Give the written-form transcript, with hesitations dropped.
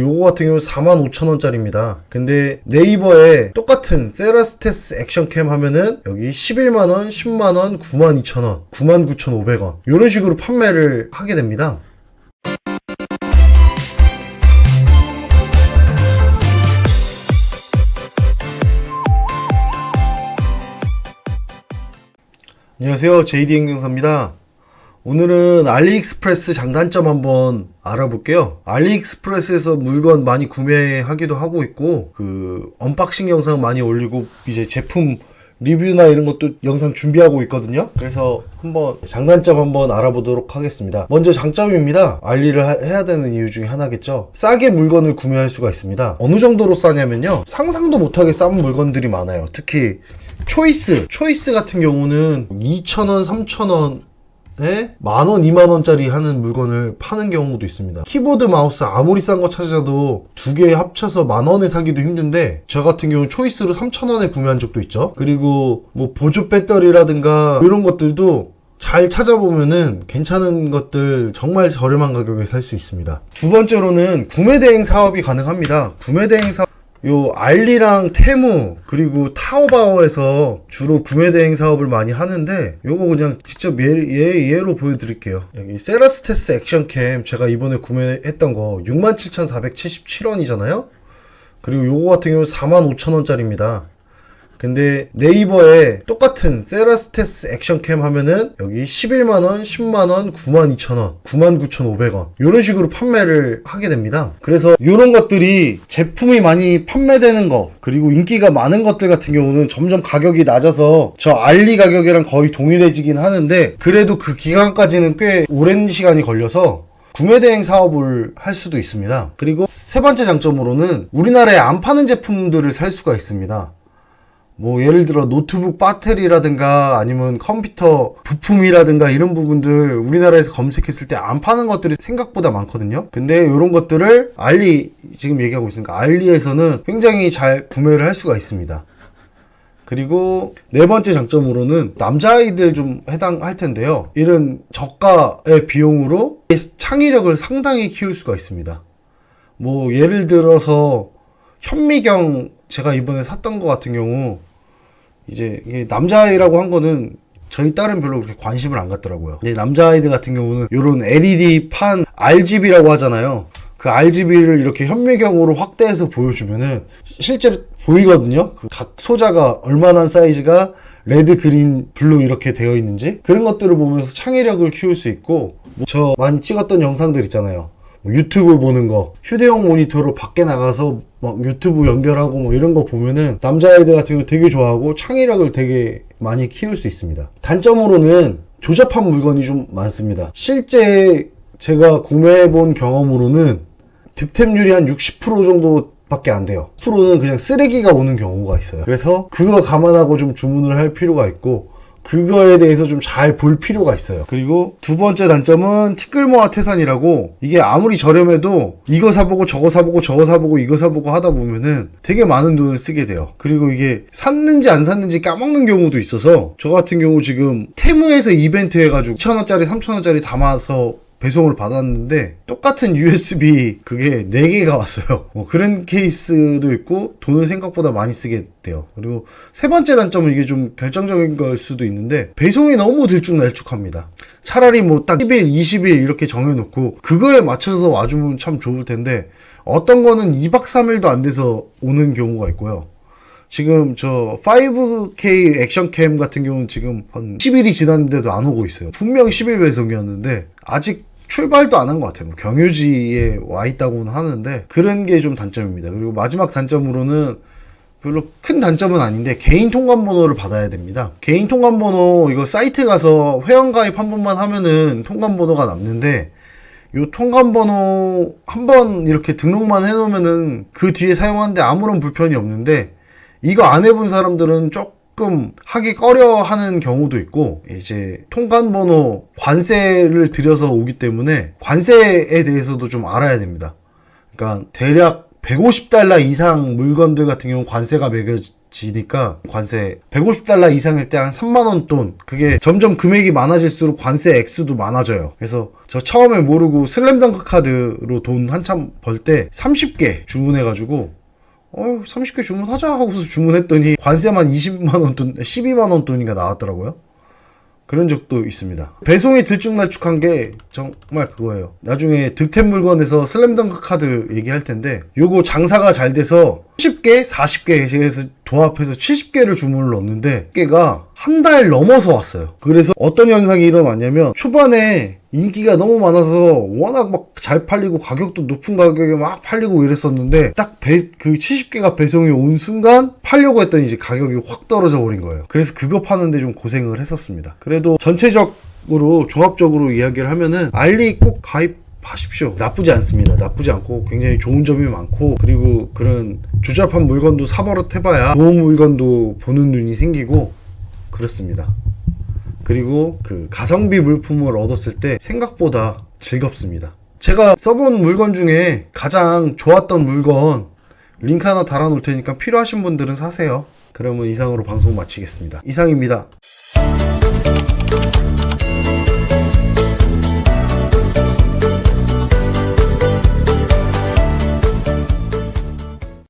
요거 같은 경우는 45,000원짜리입니다. 근데 네이버에 똑같은 세라스테스 액션캠 하면은 여기 11만원, 10만원, 92,000원, 99,500원 이런 식으로 판매를 하게 됩니다. 안녕하세요, JD행정사입니다. 오늘은 알리익스프레스 장단점 한번 알아볼게요. 알리익스프레스에서 물건 많이 구매하기도 하고 있고, 언박싱 영상 많이 올리고, 이제 제품 리뷰나 이런 것도 영상 준비하고 있거든요. 그래서 한번 장단점 한번 알아보도록 하겠습니다. 먼저 장점입니다. 알리를 해야 되는 이유 중에 하나겠죠. 싸게 물건을 구매할 수가 있습니다. 어느 정도로 싸냐면요, 상상도 못하게 싼 물건들이 많아요. 특히 초이스 같은 경우는 2,000원, 3,000원에 만원, 2만원짜리 하는 물건을 파는 경우도 있습니다. 키보드, 마우스 아무리 싼 거 찾아도 두 개 합쳐서 만원에 사기도 힘든데, 저 같은 경우는 초이스로 3,000원에 구매한 적도 있죠. 그리고 뭐 보조 배터리라든가 이런 것들도 잘 찾아보면은 괜찮은 것들 정말 저렴한 가격에 살 수 있습니다. 두 번째로는 구매대행 사업이 가능합니다. 구매대행 사업, 요 알리랑 테무 그리고 타오바오에서 주로 구매대행 사업을 많이 하는데, 요거 그냥 직접 예로 보여드릴게요. 여기 세라스테스 액션캠 제가 이번에 구매했던 거 67,477원이잖아요. 그리고 요거 같은 경우는 45,000원짜리입니다. 근데 네이버에 똑같은 세라스테스 액션캠 하면은 여기 11만원, 10만원, 92,000원, 99,500원 이런 식으로 판매를 하게 됩니다. 그래서 이런 것들이 제품이 많이 판매되는 거, 그리고 인기가 많은 것들 같은 경우는 점점 가격이 낮아서 저 알리 가격이랑 거의 동일해지긴 하는데, 그래도 그 기간까지는 꽤 오랜 시간이 걸려서 구매대행 사업을 할 수도 있습니다. 그리고 세 번째 장점으로는 우리나라에 안 파는 제품들을 살 수가 있습니다. 뭐 예를 들어 노트북 배터리라든가 아니면 컴퓨터 부품이라든가 이런 부분들 우리나라에서 검색했을 때 안 파는 것들이 생각보다 많거든요. 근데 이런 것들을 알리, 지금 얘기하고 있으니까 알리에서는 굉장히 잘 구매를 할 수가 있습니다. 그리고 네 번째 장점으로는 남자아이들 좀 해당할 텐데요, 이런 저가의 비용으로 창의력을 상당히 키울 수가 있습니다. 뭐 예를 들어서 현미경, 제가 이번에 샀던 거 같은 경우 이제 이게 남자아이라고 한 거는 저희 딸은 별로 그렇게 관심을 안 갖더라고요. 근데 남자아이들 같은 경우는 요런 LED 판 RGB라고 하잖아요. 그 RGB를 이렇게 현미경으로 확대해서 보여주면은 실제로 보이거든요. 각 소자가 얼마나 사이즈가 레드, 그린, 블루 이렇게 되어 있는지, 그런 것들을 보면서 창의력을 키울 수 있고, 저 많이 찍었던 영상들 있잖아요. 유튜브 보는 거, 휴대용 모니터로 밖에 나가서 막 유튜브 연결하고 뭐 이런 거 보면은 남자아이들 같은 경우 되게 좋아하고 창의력을 되게 많이 키울 수 있습니다. 단점으로는 조잡한 물건이 좀 많습니다. 실제 제가 구매해본 경험으로는 득템률이 한 60% 정도 밖에 안 돼요. 10%는 그냥 쓰레기가 오는 경우가 있어요. 그래서 그거 감안하고 좀 주문을 할 필요가 있고, 그거에 대해서 좀 잘 볼 필요가 있어요. 그리고 두 번째 단점은 티끌모아 태산이라고, 이게 아무리 저렴해도 이거 사보고 저거 사보고 저거 사보고 이거 사보고 하다 보면은 되게 많은 돈을 쓰게 돼요. 그리고 이게 샀는지 안 샀는지 까먹는 경우도 있어서, 저 같은 경우 지금 테무에서 이벤트 해가지고 2,000원짜리 3,000원짜리 담아서 배송을 받았는데 똑같은 USB 그게 4개가 왔어요. 뭐 그런 케이스도 있고 돈을 생각보다 많이 쓰게 돼요. 그리고 세 번째 단점은 이게 좀 결정적인 걸 수도 있는데, 배송이 너무 들쭉날쭉합니다. 차라리 뭐 딱 10일, 20일 이렇게 정해놓고 그거에 맞춰서 와주면 참 좋을 텐데, 어떤 거는 2박 3일도 안 돼서 오는 경우가 있고요. 지금 저 5K 액션캠 같은 경우는 지금 한 10일이 지났는데도 안 오고 있어요. 분명 10일 배송이었는데 아직 출발도 안 한 것 같아요. 경유지에 와 있다고는 하는데, 그런 게 좀 단점입니다. 그리고 마지막 단점으로는 별로 큰 단점은 아닌데, 개인 통관번호를 받아야 됩니다. 개인 통관번호, 이거 사이트 가서 회원가입 한 번만 하면은 통관번호가 남는데, 요 통관번호 한 번 이렇게 등록만 해놓으면은 그 뒤에 사용하는데 아무런 불편이 없는데, 이거 안 해본 사람들은 조금 하기 꺼려하는 경우도 있고, 이제 통관번호 관세를 들여서 오기 때문에 관세에 대해서도 좀 알아야 됩니다. 그러니까 대략 $150 이상 물건들 같은 경우 관세가 매겨질 많아지니까 관세 150달러 이상일 때 한 3만원 돈, 그게 점점 금액이 많아질수록 관세 액수도 많아져요. 그래서 저 처음에 모르고 슬램덩크 카드로 돈 한참 벌 때 30개 주문해가지고 30개 주문하자 하고서 주문했더니 관세만 20만원 돈, 12만원 돈인가 나왔더라고요. 그런 적도 있습니다. 배송이 들쭉날쭉한 게 정말 그거예요. 나중에 득템 물건에서 슬램덩크 카드 얘기할 텐데, 요거 장사가 잘 돼서 30개, 40개에서 도합해서 70개를 주문을 넣었는데, 개가 한 달 넘어서 왔어요. 그래서 어떤 현상이 일어났냐면, 초반에 인기가 너무 많아서 워낙 막 잘 팔리고 가격도 높은 가격에 막 팔리고 이랬었는데, 딱 그 70개가 배송이 온 순간 팔려고 했더니 이제 가격이 확 떨어져 버린 거예요. 그래서 그거 파는데 좀 고생을 했었습니다. 그래도 전체적으로 종합적으로 이야기를 하면은 알리 꼭 가입하십시오. 나쁘지 않습니다. 나쁘지 않고 굉장히 좋은 점이 많고, 그리고 그런 조잡한 물건도 사버릇 해봐야 좋은 물건도 보는 눈이 생기고 그렇습니다. 그리고 그 가성비 물품을 얻었을 때 생각보다 즐겁습니다. 제가 써본 물건 중에 가장 좋았던 물건 링크 하나 달아놓을 테니까 필요하신 분들은 사세요. 그러면 이상으로 방송 마치겠습니다. 이상입니다.